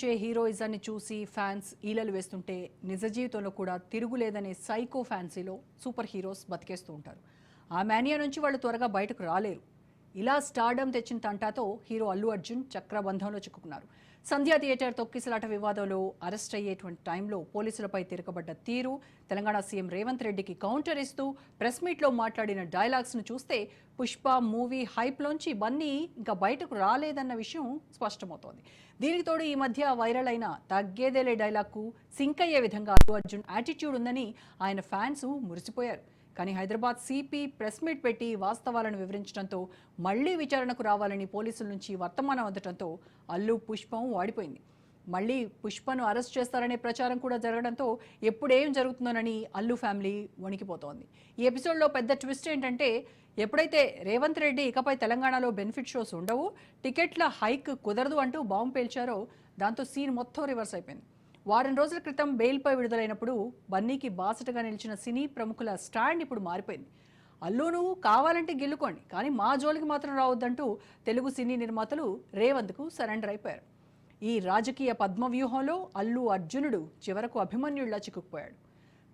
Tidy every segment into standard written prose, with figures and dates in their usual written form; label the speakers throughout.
Speaker 1: చూపించే హీరోయిజాన్ని చూసి ఫ్యాన్స్ ఈలలు వేస్తుంటే నిజ జీవితంలో కూడా తిరుగులేదనే సైకో ఫ్యాన్సీలో సూపర్ హీరోస్ బతికేస్తూ ఉంటారు. ఆ మేనియా నుంచి వాళ్ళు త్వరగా బయటకు రాలేరు. ఇలా స్టార్డమ్ తెచ్చిన తంటాతో హీరో అల్లు అర్జున్ చక్రబంధంలో చిక్కుకున్నారు. సంధ్యా థియేటర్ తొక్కిసలాట వివాదంలో అరెస్ట్ అయ్యేటువంటి టైంలో పోలీసులపై తిరగబడ్డ తీరు, తెలంగాణ సీఎం రేవంత్ రెడ్డికి కౌంటర్ ఇస్తూ ప్రెస్ మీట్లో మాట్లాడిన డైలాగ్స్ను చూస్తే పుష్ప మూవీ హైప్లోంచి బన్నీ ఇంకా బయటకు రాలేదన్న విషయం స్పష్టమవుతోంది. దీనికి తోడు ఈ మధ్య వైరల్ అయిన తగ్గేదేలే డైలాగ్కు సింక్ అయ్యే విధంగా అల్లు అర్జున్ యాటిట్యూడ్ ఉందని ఆయన ఫ్యాన్స్ మురిసిపోయారు. కానీ హైదరాబాద్ సిపి ప్రెస్ మీట్ పెట్టి వాస్తవాలను వివరించడంతో మళ్లీ విచారణకు రావాలని పోలీసుల నుంచి వర్తమానం అందడంతో అల్లు పుష్పం వాడిపోయింది. మళ్లీ పుష్పను అరెస్ట్ చేస్తారనే ప్రచారం కూడా జరగడంతో ఎప్పుడేం జరుగుతుందోనని అల్లు ఫ్యామిలీ వణికిపోతోంది. ఈ ఎపిసోడ్లో పెద్ద ట్విస్ట్ ఏంటంటే, ఎప్పుడైతే రేవంత్ రెడ్డి ఇకపై తెలంగాణలో బెనిఫిట్ షోస్ ఉండవు, టికెట్ల హైక్ కుదరదు అంటూ బాంబు పేల్చారో దాంతో సీన్ మొత్తం రివర్స్ అయిపోయింది. వారం రోజుల క్రితం బెయిల్పై విడుదలైనప్పుడు బన్నీకి బాసటగా నిలిచిన సినీ ప్రముఖుల స్టాండ్ ఇప్పుడు మారిపోయింది. అల్లును కావాలంటే గెలుకోండి, కానీ మా జోలికి మాత్రం రావద్దంటూ తెలుగు సినీ నిర్మాతలు రేవంత్కు సరెండర్ అయిపోయారు. ఈ రాజకీయ పద్మవ్యూహంలో అల్లు అర్జునుడు చివరకు అభిమన్యుడిలా చిక్కుకుపోయాడు.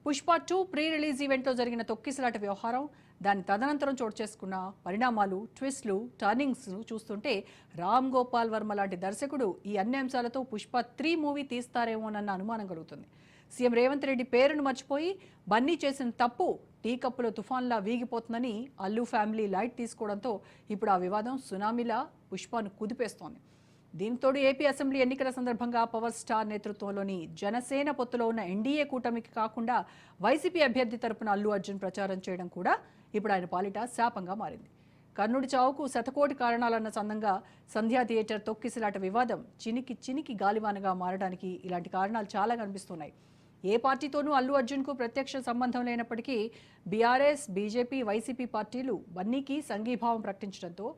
Speaker 1: పుష్ప 2 ప్రీ రిలీజ్ ఈవెంట్లో జరిగిన తొక్కిసలాట వ్యవహారం, దాని తదనంతరం చోటు చేసుకున్న పరిణామాలు, ట్విస్ట్లు, టర్నింగ్స్ను చూస్తుంటే రామ్ గోపాల్ వర్మ లాంటి దర్శకుడు ఈ అన్ని అంశాలతో పుష్ప 3 మూవీ తీస్తారేమోనన్న అనుమానం కలుగుతుంది. సీఎం రేవంత్ రెడ్డి పేరును మర్చిపోయి బన్నీ చేసిన తప్పు టీ కప్పులో తుఫాన్లా వీగిపోతుందని అల్లు ఫ్యామిలీ లైట్ తీసుకోవడంతో ఇప్పుడు ఆ వివాదం సునామీలా పుష్పను కుదిపేస్తోంది. దీంతో ఏపీ అసెంబ్లీ ఎన్నికల సందర్భంగా పవర్ స్టార్ నేతృత్వంలోని జనసేన పొత్తులో ఉన్న ఎన్డీఏ కూటమికి కాకుండా వైసీపీ అభ్యర్థి తరపున అల్లు అర్జున్ ప్రచారం చేయడం కూడా ఇప్పుడు ఆయన పాలిట శాపంగా మారింది. కర్ణుడి చావుకు శతకోటి కారణాలన్న సందంగా సంధ్యా థియేటర్ తొక్కిసలాట వివాదం చినికి గాలివానగా మారడానికి ఇలాంటి కారణాలు చాలా కనిపిస్తున్నాయి. ఏ పార్టీతోనూ అల్లు అర్జున్కు ప్రత్యక్ష సంబంధం లేనప్పటికీ బీఆర్ఎస్, బీజేపీ, వైసీపీ పార్టీలు బన్నీకి సంఘీభావం ప్రకటించడంతో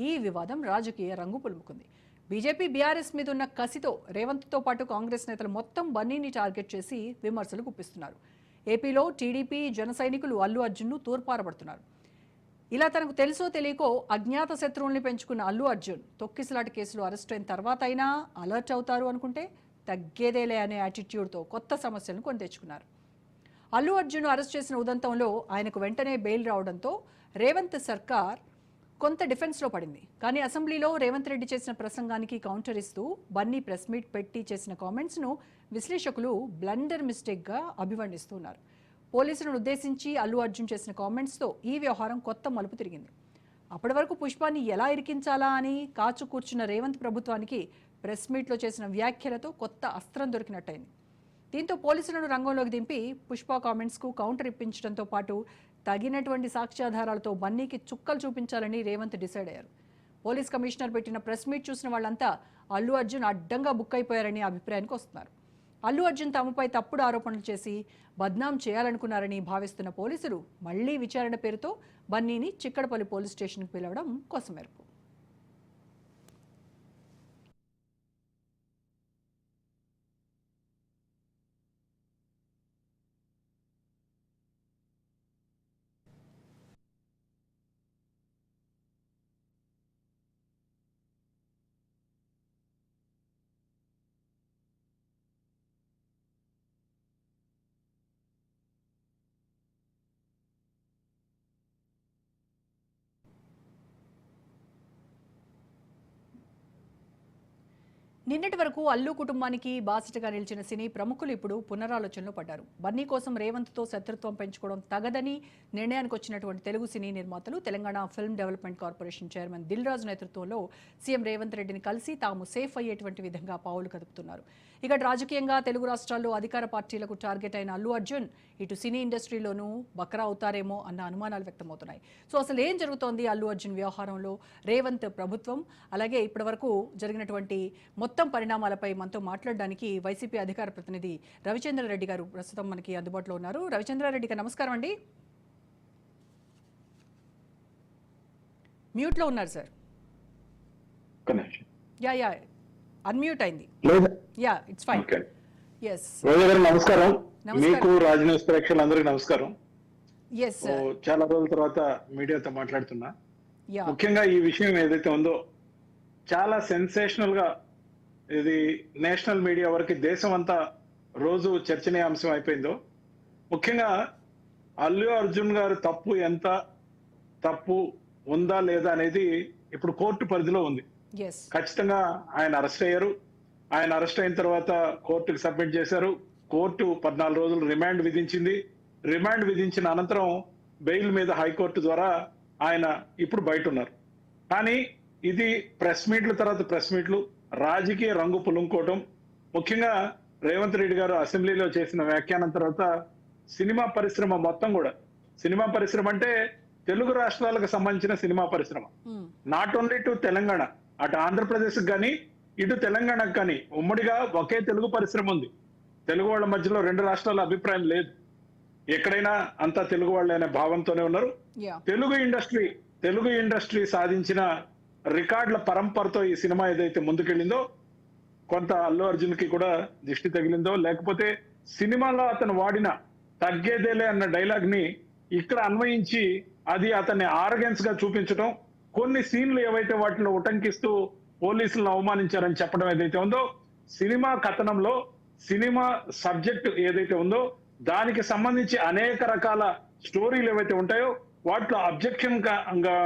Speaker 1: ఈ వివాదం రాజకీయ రంగు పులుముకుంది. బీజేపీ, బీఆర్ఎస్ మీద ఉన్న కసితో రేవంత్తో పాటు కాంగ్రెస్ నేతలు మొత్తం బన్నీని టార్గెట్ చేసి విమర్శలు గుప్పిస్తున్నారు. ఏపీలో టీడీపీ, జన సైనికులు అల్లు అర్జున్ను తూర్పారబడుతున్నారు. ఇలా తనకు తెలుసో తెలియకో అజ్ఞాత శత్రువుల్ని పెంచుకున్న అల్లు అర్జున్ తొక్కిసలాట కేసులో అరెస్ట్ అయిన తర్వాత అయినా అలర్ట్ అవుతారు అనుకుంటే తగ్గేదేలే అనే యాటిట్యూడ్తో కొత్త సమస్యలను కొని తెచ్చుకున్నారు. అల్లు అర్జున్ అరెస్ట్ చేసిన ఉదంతంలో ఆయనకు వెంటనే బెయిల్ రావడంతో రేవంత్ సర్కార్ కొంత డిఫెన్స్లో పడింది. కానీ అసెంబ్లీలో రేవంత్ రెడ్డి చేసిన ప్రసంగానికి కౌంటర్ ఇస్తూ బన్నీ ప్రెస్ మీట్ పెట్టి చేసిన కామెంట్స్ను విశ్లేషకులు బ్లండర్ మిస్టేక్గా అభివర్ణిస్తున్నారు. పోలీసులను ఉద్దేశించి అల్లు అర్జున్ చేసిన కామెంట్స్తో ఈ వ్యవహారం కొత్త మలుపు తిరిగింది. అప్పటి వరకు పుష్పాన్ని ఎలా ఇరికించాలా అని కాచు కూర్చున్న రేవంత్ ప్రభుత్వానికి ప్రెస్ మీట్లో చేసిన వ్యాఖ్యలతో కొత్త అస్త్రం దొరికినట్టయింది. దీంతో పోలీసులను రంగంలోకి దింపి పుష్ప కామెంట్స్కు కౌంటర్ ఇప్పించడంతో పాటు తగినటువంటి సాక్ష్యాధారాలతో బన్నీకి చుక్కలు చూపించాలని రేవంత్ డిసైడ్ అయ్యారు. పోలీస్ కమిషనర్ పెట్టిన ప్రెస్ మీట్ చూసిన వాళ్ళంతా అల్లు అర్జున్ అడ్డంగా బుక్ అయిపోయారని అభిప్రాయానికి వస్తున్నారు. అల్లు అర్జున్ తమపై తప్పుడు ఆరోపణలు చేసి బద్నాం చేయాలనుకున్నారని భావిస్తున్న పోలీసులు మళ్లీ విచారణ పేరుతో బన్నీని చిక్కడపల్లి పోలీస్ స్టేషన్కు పిలవడం కోసమెరుపు. నిన్నటి వరకు అల్లు కుటుంబానికి బాసటగా నిలిచిన సినీ ప్రముఖులు ఇప్పుడు పునరాలోచనలో పడ్డారు. బన్నీ కోసం రేవంత్తో శత్రుత్వం పెంచుకోవడం తగదని నిర్ణయానికి వచ్చినటువంటి తెలుగు సినీ నిర్మాతలు Telangana film development corporation chairman Dil Raju నేతృత్వంలో సీఎం రేవంత్ రెడ్డిని కలిసి తాము సేఫ్ అయ్యేటువంటి విధంగా పావులు కదుపుతున్నారు. ఇక రాజకీయంగా తెలుగు రాష్ట్రాల్లో అధికార పార్టీలకు టార్గెట్ అయిన అల్లు అర్జున్ ఇటు సినీ ఇండస్ట్రీలోనూ బక్రా అవుతారేమో అన్న అనుమానాలు వ్యక్తమవుతున్నాయి. సో అసలు ఏం జరుగుతోంది అల్లు అర్జున్ వ్యవహారంలో, రేవంత్ ప్రభుత్వం, అలాగే ఇప్పటివరకు జరిగినటువంటి మొత్తం పరిణామాలపై మనతో మాట్లాడడానికి వైసీపీ అధికార ప్రతినిధి రవిచంద్రారెడ్డి గారు ప్రస్తుతం మనకి అందుబాటులో ఉన్నారు. రవిచంద్రారెడ్డి గారు నమస్కారం అండి. మ్యూట్ లో ఉన్నారు సార్. యా అన్మ్యూట్ అయింది. Yeah it's fine. yes
Speaker 2: నమస్కారం మీకు, రాజనీస్ ప్రేక్షకులందరికీ నమస్కారం.
Speaker 1: yes
Speaker 2: చాలా రోజుల తర్వాత మీడియాతో మాట్లాడుతున్నా. ముఖ్యంగా ఈ విషయం ఏదైతే ఉందో చాలా సెన్సేషనల్ గా ఇది నేషనల్ మీడియా వరకు దేశం అంతా రోజు చర్చనీయాంశం అయిపోయిందో, ముఖ్యంగా అల్లు అర్జున్ గారు తప్పు ఉందా లేదా అనేది ఇప్పుడు కోర్టు పరిధిలో ఉంది.
Speaker 1: ఎస్.
Speaker 2: ఖచ్చితంగా ఆయన అరెస్ట్ అయ్యారు. ఆయన అరెస్ట్ అయిన తర్వాత కోర్టుకు సబ్మిట్ చేశారు. కోర్టు 14 రోజులు రిమాండ్ విధించింది. రిమాండ్ విధించిన అనంతరం బెయిల్ మీద హైకోర్టు ద్వారా ఆయన ఇప్పుడు బయట ఉన్నారు. కానీ ఇది ప్రెస్ మీట్ల తర్వాత ప్రెస్ మీట్లు, రాజకీయ రంగు పులుముకోవటం, ముఖ్యంగా రేవంత్ రెడ్డి గారు అసెంబ్లీలో చేసిన వ్యాఖ్యానం తర్వాత సినిమా పరిశ్రమ మొత్తం కూడా, సినిమా పరిశ్రమ అంటే తెలుగు రాష్ట్రాలకు సంబంధించిన సినిమా పరిశ్రమ, నాట్ ఓన్లీ టు తెలంగాణ, అటు ఆంధ్రప్రదేశ్ కానీ ఇటు తెలంగాణకు కానీ ఉమ్మడిగా ఒకే తెలుగు పరిశ్రమ ఉంది. తెలుగు వాళ్ళ మధ్యలో 2 రాష్ట్రాల అభిప్రాయం లేదు. ఎక్కడైనా అంతా తెలుగు వాళ్ళే అనే భావంతోనే ఉన్నారు. తెలుగు ఇండస్ట్రీ సాధించిన రికార్డుల పరంపరతో ఈ సినిమా ఏదైతే ముందుకెళ్ళిందో, కొంత అల్లు అర్జున్ కి కూడా దిష్టి తగిలిందో, లేకపోతే సినిమాలో అతను వాడిన తగ్గేదేలే అన్న డైలాగ్ ని ఇక్కడ అన్వయించి అది అతన్ని ఆరగెన్స్ గా చూపించడం, కొన్ని సీన్లు ఏవైతే వాటిలో ఉటంకిస్తూ పోలీసులను అవమానించారని చెప్పడం ఏదైతే ఉందో, సినిమా కథనంలో సినిమా సబ్జెక్ట్ ఏదైతే ఉందో దానికి సంబంధించి అనేక రకాల స్టోరీలు ఏవైతే ఉంటాయో వాటిలో అబ్జెక్షన్ గా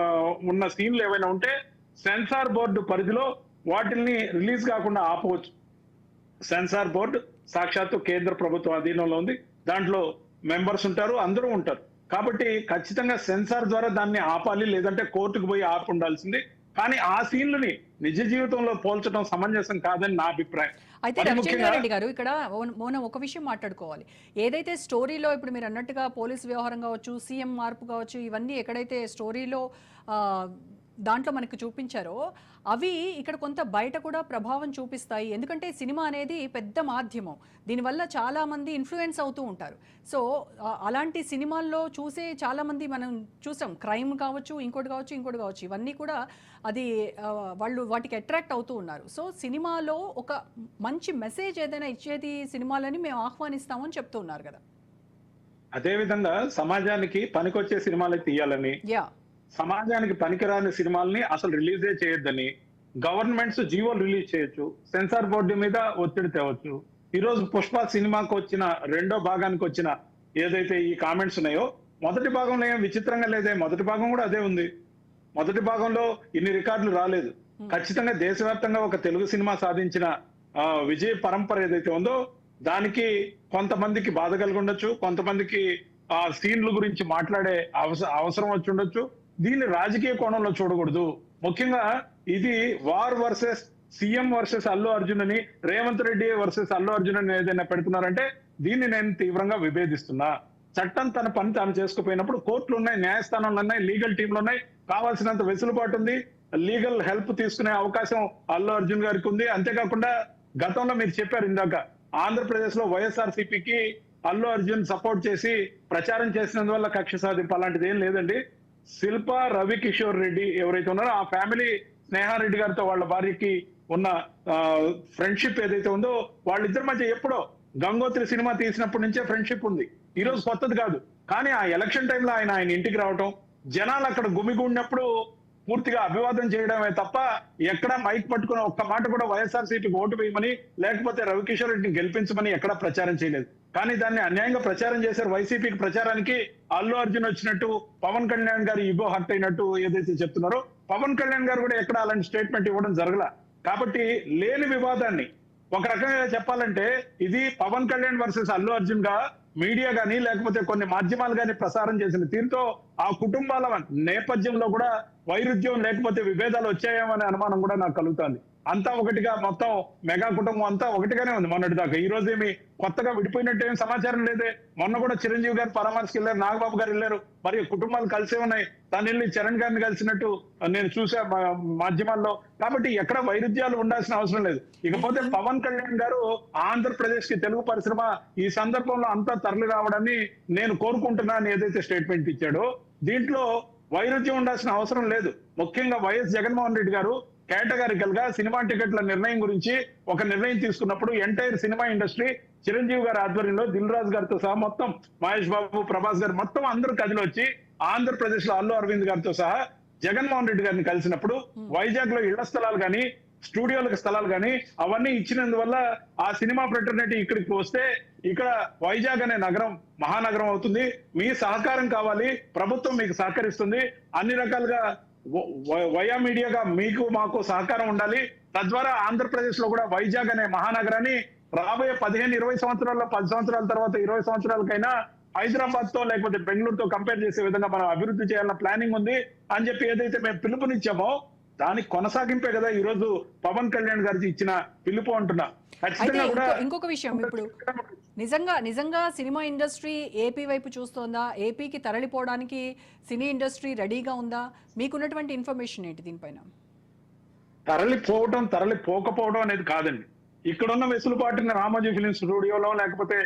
Speaker 2: ఉన్న సీన్లు ఏవైనా ఉంటే సెన్సార్ బోర్డు పరిధిలో వాటిని రిలీజ్ కాకుండా ఆపవచ్చు. సెన్సార్ బోర్డు సాక్షాత్తు కేంద్ర ప్రభుత్వం అధీనంలో ఉంది. దాంట్లో మెంబర్స్ ఉంటారు, అందరూ ఉంటారు. కాబట్టి ఖచ్చితంగా సెన్సార్ ద్వారా దాన్ని ఆపాలి, లేదంటే కోర్టుకు పోయి ఆపి ఉండాల్సింది. కానీ ఆ సీన్లని నిజ జీవితంలో పోల్చడం సమంజసం కాదని నా అభిప్రాయం.
Speaker 1: అయితే రవిచంద్రారెడ్డి గారు, ఇక్కడ మనం ఒక విషయం మాట్లాడుకోవాలి. ఏదైతే స్టోరీలో ఇప్పుడు మీరు అన్నట్టుగా పోలీస్ వ్యవహారం కావచ్చు, సీఎం మార్పు కావచ్చు, ఇవన్నీ ఎక్కడైతే స్టోరీలో దాంట్లో మనకు చూపించారో అవి ఇక్కడ కొంత బయట కూడా ప్రభావం చూపిస్తాయి. ఎందుకంటే సినిమా అనేది పెద్ద మాధ్యమం, దీనివల్ల చాలామంది ఇన్ఫ్లుయెన్స్ అవుతూ ఉంటారు. సో అలాంటి సినిమాల్లో చూసే చాలామంది మనం చూసాం, క్రైమ్ కావచ్చు, ఇంకోటి కావచ్చు, ఇవన్నీ కూడా అది వాళ్ళు వాటికి అట్రాక్ట్ అవుతూ ఉన్నారు. సో సినిమాలో ఒక మంచి మెసేజ్ ఏదైనా ఇచ్చేది సినిమాలని మేము ఆహ్వానిస్తామని చెప్తూ ఉన్నారు కదా.
Speaker 2: అదేవిధంగా సమాజానికి పనికొచ్చే సినిమాలు తీయాలని, సమాజానికి పనికిరాని సినిమాల్ని అసలు రిలీజే చేయొద్దని గవర్నమెంట్స్ జీవోలు రిలీజ్ చేయొచ్చు, సెన్సార్ బోర్డు మీద ఒత్తిడి తేవచ్చు. ఈ రోజు పుష్ప సినిమాకి వచ్చిన 2వ భాగానికి వచ్చిన ఏదైతే ఈ కామెంట్స్ ఉన్నాయో, మొదటి భాగంలో ఏం విచిత్రంగా లేదే, మొదటి భాగం కూడా అదే ఉంది. మొదటి భాగంలో ఇన్ని రికార్డులు రాలేదు. ఖచ్చితంగా దేశవ్యాప్తంగా ఒక తెలుగు సినిమా సాధించిన విజయ పరంపర ఏదైతే ఉందో దానికి కొంతమందికి బాధ కలిగి ఉండొచ్చు, కొంతమందికి ఆ సీన్ల గురించి మాట్లాడే అవసరం వచ్చి ఉండొచ్చు. దీన్ని రాజకీయ కోణంలో చూడకూడదు. ముఖ్యంగా ఇది war versus CM versus Allu Arjun అని, రేవంత్ రెడ్డి వర్సెస్ అల్లు అర్జున్ అని ఏదైనా పెడుతున్నారంటే దీన్ని నేను తీవ్రంగా విభేదిస్తున్నా. చట్టం తన పని తాను చేసుకుపోయినప్పుడు కోర్టులు ఉన్నాయి, న్యాయస్థానాలు ఉన్నాయి, లీగల్ టీంలు ఉన్నాయి, కావాల్సినంత వెసులుబాటు ఉంది, లీగల్ హెల్ప్ తీసుకునే అవకాశం అల్లు అర్జున్ గారికి ఉంది. అంతేకాకుండా గతంలో మీరు చెప్పారు ఇందాక, ఆంధ్రప్రదేశ్ లో వైఎస్ఆర్సీపీకి అల్లు అర్జున్ సపోర్ట్ చేసి ప్రచారం చేసినందువల్ల కక్ష సాధింపు అలాంటిది ఏం లేదండి. శిల్ప రవికిషోర్ రెడ్డి ఎవరైతే ఉన్నారో ఆ ఫ్యామిలీ స్నేహారెడ్డి గారితో వాళ్ళ భార్యకి ఉన్న ఫ్రెండ్షిప్ ఏదైతే ఉందో వాళ్ళిద్దరి మధ్య ఎప్పుడో గంగోత్రి సినిమా తీసినప్పటి నుంచే ఫ్రెండ్షిప్ ఉంది. ఈ రోజు కొత్తది కాదు. కానీ ఆ ఎలక్షన్ టైంలో ఆయన ఇంటికి రావటం, జనాలు అక్కడ గుమిగూడినప్పుడు పూర్తిగా అభివాదం చేయడమే తప్ప ఎక్కడ మైక్ పట్టుకుని ఒక్క మాట కూడా వైఎస్ఆర్సీపీకి ఓటు వేయమని, లేకపోతే రవికిషోర్ రెడ్డిని గెలిపించమని ఎక్కడా ప్రచారం చేయలేదు. కానీ దాన్ని అన్యాయంగా ప్రచారం చేశారు. వైసీపీకి ప్రచారానికి అల్లు అర్జున్ వచ్చినట్టు, పవన్ కళ్యాణ్ గారు ఈగో హర్ట్ అయినట్టు ఏదైతే చెప్తున్నారో, పవన్ కళ్యాణ్ గారు కూడా ఎక్కడ అలాంటి స్టేట్మెంట్ ఇవ్వడం జరగల. కాబట్టి లేని వివాదాన్ని ఒక రకంగా చెప్పాలంటే ఇది పవన్ కళ్యాణ్ వర్సెస్ అల్లు అర్జున్ గా మీడియా గానీ లేకపోతే కొన్ని మాధ్యమాలు గానీ ప్రసారం చేసిన తీరుతో ఆ కుటుంబాల నేపథ్యంలో కూడా వైరుధ్యం లేకపోతే విభేదాలు వచ్చాయేమనే అనుమానం కూడా నాకు కలుగుతుంది. అంతా ఒకటిగా మొత్తం మెగా కుటుంబం అంతా ఒకటిగానే ఉంది మొన్నటి దాకా. ఈ రోజు ఏమి కొత్తగా విడిపోయినట్టు ఏం సమాచారం లేదే. మొన్న కూడా చిరంజీవి గారు పరామర్శకి వెళ్ళారు, నాగబాబు గారు వెళ్ళారు, మరి కుటుంబాలు కలిసే ఉన్నాయి. తను వెళ్ళి చరణ్ గారిని కలిసినట్టు నేను చూసా మాధ్యమాల్లో. కాబట్టి ఎక్కడ వైరుధ్యాలు ఉండాల్సిన అవసరం లేదు. ఇకపోతే పవన్ కళ్యాణ్ గారు ఆంధ్రప్రదేశ్ కి తెలుగు పరిశ్రమ ఈ సందర్భంలో అంతా తరలి రావడాన్ని నేను కోరుకుంటున్నా అని ఏదైతే స్టేట్మెంట్ ఇచ్చాడో దీంట్లో వైరుధ్యం ఉండాల్సిన అవసరం లేదు. ముఖ్యంగా వైఎస్ జగన్మోహన్ రెడ్డి గారు కేటగారికల్ గా సినిమా టికెట్ల నిర్ణయం గురించి ఒక నిర్ణయం తీసుకున్నప్పుడు ఎంటైర్ సినిమా ఇండస్ట్రీ చిరంజీవి గారి ఆధ్వర్యంలో దిల్ రాజు గారితో సహా మొత్తం మహేష్ బాబు, ప్రభాస్ గారు మొత్తం అందరూ కదిలి వచ్చి ఆంధ్రప్రదేశ్ లో అల్లు అరవింద్ గారితో సహా జగన్మోహన్ రెడ్డి గారిని కలిసినప్పుడు వైజాగ్ లో ఇళ్ల స్థలాలు కానీ స్టూడియోలకు స్థలాలు కానీ అవన్నీ ఇచ్చినందువల్ల ఆ సినిమా ఫ్రెటర్నిటీ ఇక్కడికి వస్తే ఇక్కడ వైజాగ్ అనే నగరం మహానగరం అవుతుంది. మీ సహకారం కావాలి, ప్రభుత్వం మీకు సహకరిస్తుంది, అన్ని రకాలుగా వయా మీడియాగా మీకు మాకు సహకారం ఉండాలి. తద్వారా ఆంధ్రప్రదేశ్ లో కూడా వైజాగ్ అనే మహానగరాన్ని రాబోయే 15-20 సంవత్సరాల్లో 10 సంవత్సరాల తర్వాత 20 సంవత్సరాలకైనా హైదరాబాద్ తో లేకపోతే బెంగళూరుతో కంపేర్ చేసే విధంగా మనం అభివృద్ధి చేయాలన్న ప్లానింగ్ ఉంది అని చెప్పి ఏదైతే మేము పిలుపునిచ్చామో దానికి కొనసాగింపే కదా ఈ రోజు పవన్ కళ్యాణ్ గారికి ఇచ్చిన పిలుపు అంటున్నా. ఖచ్చితంగా కూడా
Speaker 1: ఇంకొక విషయం, ఇప్పుడు నిజంగా సినిమా ఇండస్ట్రీ ఏపీ వైపు చూస్తోందా? ఏపీకి తరలిపోవడానికి సినీ ఇండస్ట్రీ రెడీగా ఉందా? మీకున్నటువంటి ఇన్ఫర్మేషన్ ఏంటి దీనిపైన?
Speaker 2: తరలిపోకపోవడం అనేది కాదండి. ఇక్కడున్న వెసులుబాటుని రామోజీ ఫిలిం స్టూడియోలో లేకపోతే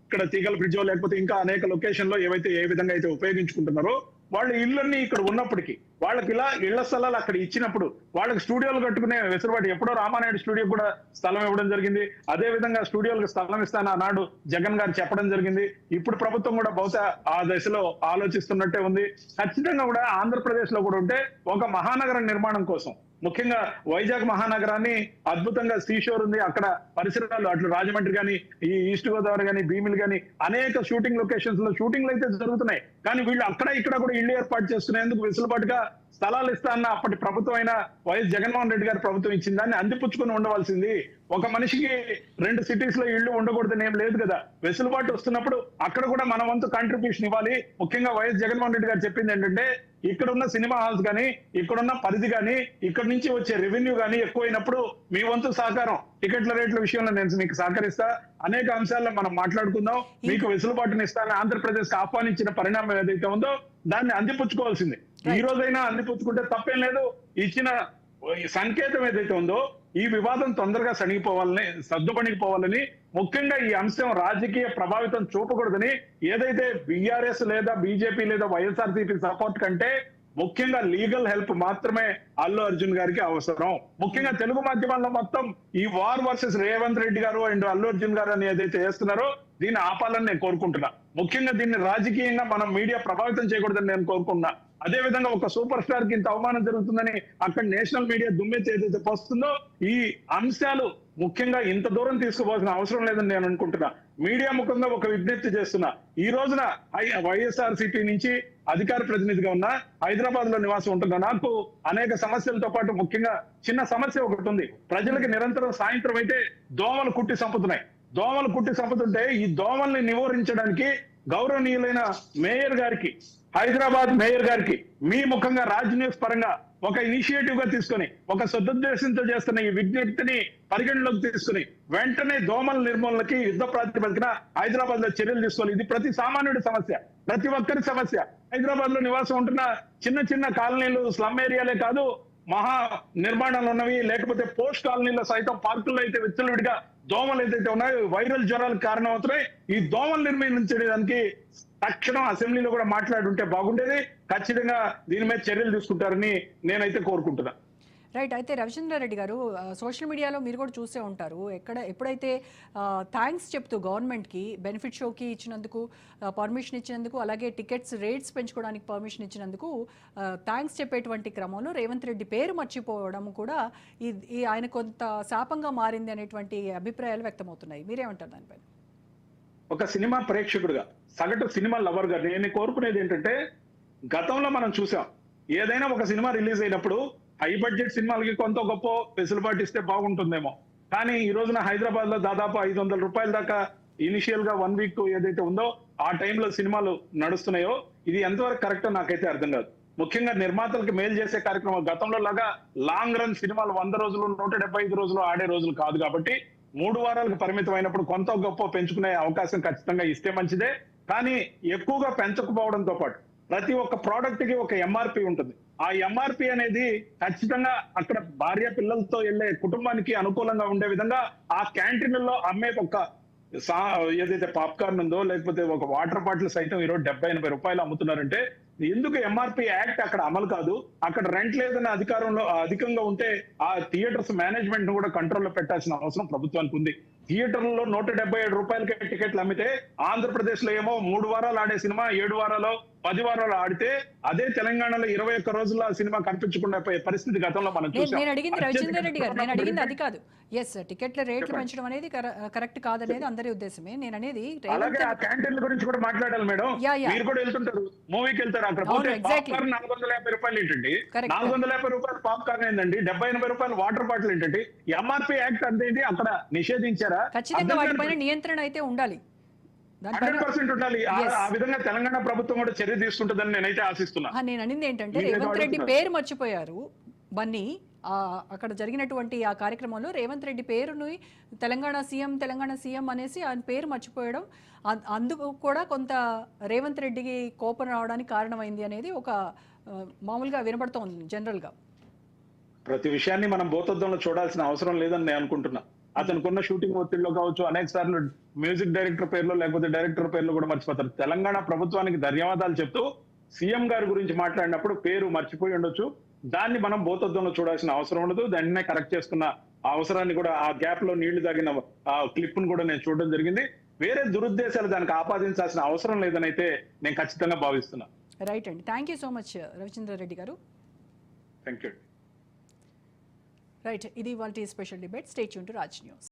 Speaker 2: ఇక్కడ తీగల బ్రిడ్జో లేకపోతే ఇంకా అనేక లొకేషన్ లో ఏ విధంగా అయితే ఉపయోగించుకుంటున్నారో వాళ్ళ ఇళ్ళన్నీ ఇక్కడ ఉన్నప్పటికీ వాళ్ళకి ఇలా ఇళ్ల స్థలాలు అక్కడ ఇచ్చినప్పుడు వాళ్ళకి స్టూడియోలు కట్టుకునే వెసులుబాటు ఎప్పుడో రామానాయుడు స్టూడియో కూడా స్థలం ఇవ్వడం జరిగింది. అదే విధంగా స్టూడియోలకు స్థలం ఇస్తాను ఆనాడు జగన్ గారు చెప్పడం జరిగింది. ఇప్పుడు ప్రభుత్వం కూడా బహుశా ఆ దశలో ఆలోచిస్తున్నట్టే ఉంది. ఖచ్చితంగా కూడా ఆంధ్రప్రదేశ్ లో కూడా ఉంటే ఒక మహానగర నిర్మాణం కోసం ముఖ్యంగా వైజాగ్ మహానగరాన్ని అద్భుతంగా సీషోర్ ఉంది, అక్కడ పరిసరాలు అట్లు రాజమండ్రి కానీ ఈ ఈస్ట్ గోదావరి కానీ భీమిలి కానీ అనేక షూటింగ్ లొకేషన్స్ లో షూటింగ్లు అయితే జరుగుతున్నాయి. కానీ వీళ్ళు అక్కడ ఇక్కడ కూడా ఇళ్లు ఏర్పాటు చేసుకునేందుకు వెసులుబాటుగా స్థలాలు ఇస్తా అన్న అప్పటి ప్రభుత్వం అయిన వైఎస్ జగన్మోహన్ రెడ్డి గారి ప్రభుత్వం ఇచ్చిన దాన్ని అందిపుచ్చుకొని ఉండవలసింది. ఒక మనిషికి 2 సిటీస్ లో ఇళ్లు ఉండకూడదని ఏం లేదు కదా. వెసులుబాటు వస్తున్నప్పుడు అక్కడ కూడా మన వంతు కాంట్రిబ్యూషన్ ఇవ్వాలి. ముఖ్యంగా వైఎస్ జగన్మోహన్ రెడ్డి గారు చెప్పింది ఏంటంటే ఇక్కడున్న సినిమా హాల్స్ కానీ ఇక్కడున్న పరిధి కానీ ఇక్కడ నుంచి వచ్చే రెవెన్యూ కానీ ఎక్కువైనప్పుడు మీ వంతు సహకారం టికెట్ల రేట్ల విషయంలో నేను మీకు సహకరిస్తా, అనేక అంశాల్లో మనం మాట్లాడుకుందాం, మీకు వెసులుబాటుని ఇస్తానని ఆంధ్రప్రదేశ్ కి ఆహ్వానించిన పరిణామం ఏదైతే ఉందో దాన్ని అందిపుచ్చుకోవాల్సింది. ఈ రోజైనా అందిపుచ్చుకుంటే తప్పేం లేదు. ఇచ్చిన సంకేతం ఏదైతే ఉందో ఈ వివాదం తొందరగా సర్దుపడిపోవాలని ముఖ్యంగా ఈ అంశం రాజకీయ ప్రభావితం చూపకూడదని ఏదైతే బీఆర్ఎస్ లేదా బీజేపీ లేదా వైఎస్ఆర్సీపీ సపోర్ట్ కంటే ముఖ్యంగా లీగల్ హెల్ప్ మాత్రమే అల్లు అర్జున్ గారికి అవసరం. ముఖ్యంగా తెలుగు మాధ్యమాల్లో మొత్తం ఈ వార్ వర్సెస్ రేవంత్ రెడ్డి గారు అండ్ అల్లు అర్జున్ గారు అని ఏదైతే చేస్తున్నారో దీన్ని ఆపాలని నేను కోరుకుంటున్నా. ముఖ్యంగా దీన్ని రాజకీయంగా మనం మీడియా ప్రభావితం చేయకూడదని నేను కోరుకున్నా. అదే విధంగా ఒక సూపర్ స్టార్ కి ఇంత అవమానం జరుగుతుందని అక్కడ నేషనల్ మీడియా దుమ్మెత్తి ఏదైతే పోస్తుందో ఈ అంశాలు ముఖ్యంగా ఇంత దూరం తీసుకుపోవాల్సిన అవసరం లేదని నేను అనుకుంటున్నా. మీడియా ముఖంగా ఒక విజ్ఞప్తి చేస్తున్నా. ఈ రోజున వైఎస్ఆర్సీపీ నుంచి అధికార ప్రతినిధిగా ఉన్న హైదరాబాద్ లో నివాసం ఉంటున్నా నాకు అనేక సమస్యలతో పాటు ముఖ్యంగా చిన్న సమస్య ఒకటి ఉంది. ప్రజలకి నిరంతరం సాయంత్రం అయితే దోమలు కుట్టి చంపుతున్నాయి. దోమలు కుట్టి చంపుతుంటే ఈ దోమల్ని నివారించడానికి గౌరవనీయులైన మేయర్ గారికి, హైదరాబాద్ మేయర్ గారికి మీ ముఖంగా రాజ్ న్యూస్ పరంగా ఒక ఇనిషియేటివ్ గా తీసుకుని ఒక సదుద్దేశంతో చేస్తున్న ఈ విజ్ఞప్తిని పరిగణలోకి తీసుకుని వెంటనే దోమల నిర్మూలనకి యుద్ధ ప్రాతిపదికన హైదరాబాద్ లో చర్యలు తీసుకోవాలి. ఇది ప్రతి సామాన్యుడి సమస్య, ప్రతి ఒక్కరి సమస్య. హైదరాబాద్ లో నివాసం ఉంటున్న చిన్న చిన్న కాలనీలు స్లమ్ ఏరియాలే కాదు, మహా నిర్మాణాలు ఉన్నవి లేకపోతే పోస్ట్ కాలనీలో సైతం పార్కుల్లో అయితే విచ్చలవిడిగా దోమలు ఏదైతే ఉన్నాయో వైరల్ జ్వరాలకు కారణం అవుతున్నాయి. ఈ దోమలు నిర్మించడానికి తక్షణం అసెంబ్లీలో కూడా మాట్లాడుంటే బాగుండేది. ఖచ్చితంగా దీని మీద చర్యలు తీసుకుంటారని నేనైతే కోరుకుంటున్నా.
Speaker 1: రైట్. అయితే రవిచంద్రారెడ్డి గారు, సోషల్ మీడియాలో మీరు కూడా చూసే ఉంటారు, ఎప్పుడైతే థ్యాంక్స్ చెప్తూ గవర్నమెంట్కి బెనిఫిట్ షోకి ఇచ్చినందుకు పర్మిషన్ ఇచ్చినందుకు, అలాగే టికెట్స్ రేట్స్ పెంచుకోవడానికి పర్మిషన్ ఇచ్చినందుకు థ్యాంక్స్ చెప్పేటువంటి క్రమంలో రేవంత్ రెడ్డి పేరు మర్చిపోవడం కూడా ఈ ఆయన కొంత శాపంగా మారింది అనేటువంటి అభిప్రాయాలు వ్యక్తమవుతున్నాయి. మీరేమంటారు దానిపైన?
Speaker 2: ఒక సినిమా ప్రేక్షకుడుగా, సగటు సినిమా లవర్ గా నేను కోరుకునేది ఏంటంటే, గతంలో మనం చూసాం ఏదైనా ఒక సినిమా రిలీజ్ అయినప్పుడు హై బడ్జెట్ సినిమాలకి కొంత గొప్ప వెసులుబాటు ఇస్తే బాగుంటుందేమో. కానీ ఈ రోజున హైదరాబాద్ లో దాదాపు 500 రూపాయల దాకా ఇనిషియల్ గా 1 వీక్ ఏదైతే ఉందో ఆ టైంలో సినిమాలు నడుస్తున్నాయో ఇది ఎంతవరకు కరెక్టో నాకైతే అర్థం కాదు. ముఖ్యంగా నిర్మాతలకు మేలు చేసే కార్యక్రమం గతంలో లాగా లాంగ్ రన్ సినిమాలు 100 రోజులు 175 రోజులు ఆడే రోజులు కాదు కాబట్టి 3 వారాలకు పరిమితం అయినప్పుడు కొంత గొప్ప పెంచుకునే అవకాశం ఖచ్చితంగా ఇస్తే మంచిదే. కానీ ఎక్కువగా పెంచకపోవడంతో పాటు ప్రతి ఒక్క ప్రోడక్ట్ కి ఒక ఎంఆర్పి ఉంటుంది. ఆ ఎంఆర్పి అనేది ఖచ్చితంగా అక్కడ భార్య పిల్లలతో వెళ్లే కుటుంబానికి అనుకూలంగా ఉండే విధంగా ఆ క్యాంటీన్లలో అమ్మే ఒక ఏదైతే పాప్కార్న్ ఉందో లేకపోతే ఒక వాటర్ బాటిల్ సైతం ఈరోజు 70-80 రూపాయలు అమ్ముతున్నారంటే ఎందుకు ఎంఆర్పి యాక్ట్ అక్కడ అమలు కాదు? అక్కడ రెంట్ లేదన్న అధికారంలో అధికంగా ఉంటే ఆ థియేటర్స్ మేనేజ్మెంట్ ను కూడా కంట్రోల్లో పెట్టాల్సిన అవసరం ప్రభుత్వానికి ఉంది. థియేటర్లలో 177 రూపాయలకే టికెట్లు అమ్మితే ఆంధ్రప్రదేశ్ లో ఏమో 3 వారాలు ఆడే సినిమా 7 వారాలు 10 వారాలు ఆడితే అదే తెలంగాణలో 21 రోజుల్లో ఆ సినిమా కనిపించకుండా పోయే పరిస్థితి గతంలో మనం చూసాం.
Speaker 1: నేను అడిగింది రవిచంద్ర రెడ్డి గారు, నేను అడిగింది అది కాదు. ఎస్, టికెట్ల రేట్లు పెంచడం అనేది కరెక్ట్ కాదనేది అందరి ఉద్దేశమే. నేను అనేది
Speaker 2: అలాగే ఆ క్యాంటీన్ల గురించి కూడా మాట్లాడాలి మేడం. మీరు కూడా వెళ్తుంటారు, మూవీకి వెళ్తారు, అక్కడ పోతే పాప్కార్న్ 450 రూపాయలు ఏంటండి, 450 రూపాయలు పాప్కార్న్ ఏంటండి, 70-80 రూపాయలు వాటర్ బాటిల్ ఏంటండి. ఎంఆర్పీ యాక్ట్ అంతేంటి అక్కడ నిషేధించారా?
Speaker 1: ఖచ్చితంగా వాటిపైన నియంత్రణ అయితే ఉండాలి,
Speaker 2: 100% ఉండాలి. ఆ విధంగా తెలంగాణ ప్రభుత్వం కూడా చర్య తీసుకుంటుందని నేనైతే ఆశిస్తున్నా.
Speaker 1: నేను అనేది ఏంటంటే రేవంత్ రెడ్డి పేరు మర్చిపోయారు బన్నీ. అక్కడ జరిగినటువంటి ఆ కార్యక్రమంలో రేవంత్ రెడ్డి పేరుని తెలంగాణ సీఎం అనేసి ఆయన పేరు మర్చిపోయడం, అందుకు కూడా కొంత రేవంత్ రెడ్డికి కోపం రావడానికి కారణమైంది అనేది ఒక మామూలుగా వినపడుతోంది జనరల్ గా.
Speaker 2: ప్రతి విషయాన్ని మనం భూతద్దంలో చూడాల్సిన అవసరం లేదని నేను అనుకుంటున్నా. అతనుకున్న షూటింగ్ ఒత్తిడిలో కావచ్చు, అనేక సార్లు మ్యూజిక్ డైరెక్టర్ పేర్లు లేకపోతే డైరెక్టర్ పేర్లు కూడా మర్చిపోతారు. తెలంగాణ ప్రభుత్వానికి ధన్యవాదాలు చెప్తూ సీఎం గారి గురించి మాట్లాడినప్పుడు పేరు మర్చిపోయి ఉండొచ్చు. దాన్ని మనం భూతద్దంలో చూడాల్సిన అవసరం ఉండదు. దాన్నే కరెక్ట్ చేసుకున్న అవసరాన్ని కూడా, ఆ గ్యాప్ లో నీళ్లు తాగిన ఆ క్లిప్ ను కూడా నేను చూడడం జరిగింది. వేరే దురుద్దేశాలు దానికి ఆపాదించాల్సిన అవసరం లేదని అయితే నేను ఖచ్చితంగా భావిస్తున్నా.
Speaker 1: రైట్ అండి, thank you so much Ravichandra Reddy గారు.
Speaker 2: Thank you.
Speaker 1: రైట్, ఇది ఇవాల్టి special debate. Stay tune to Raj news.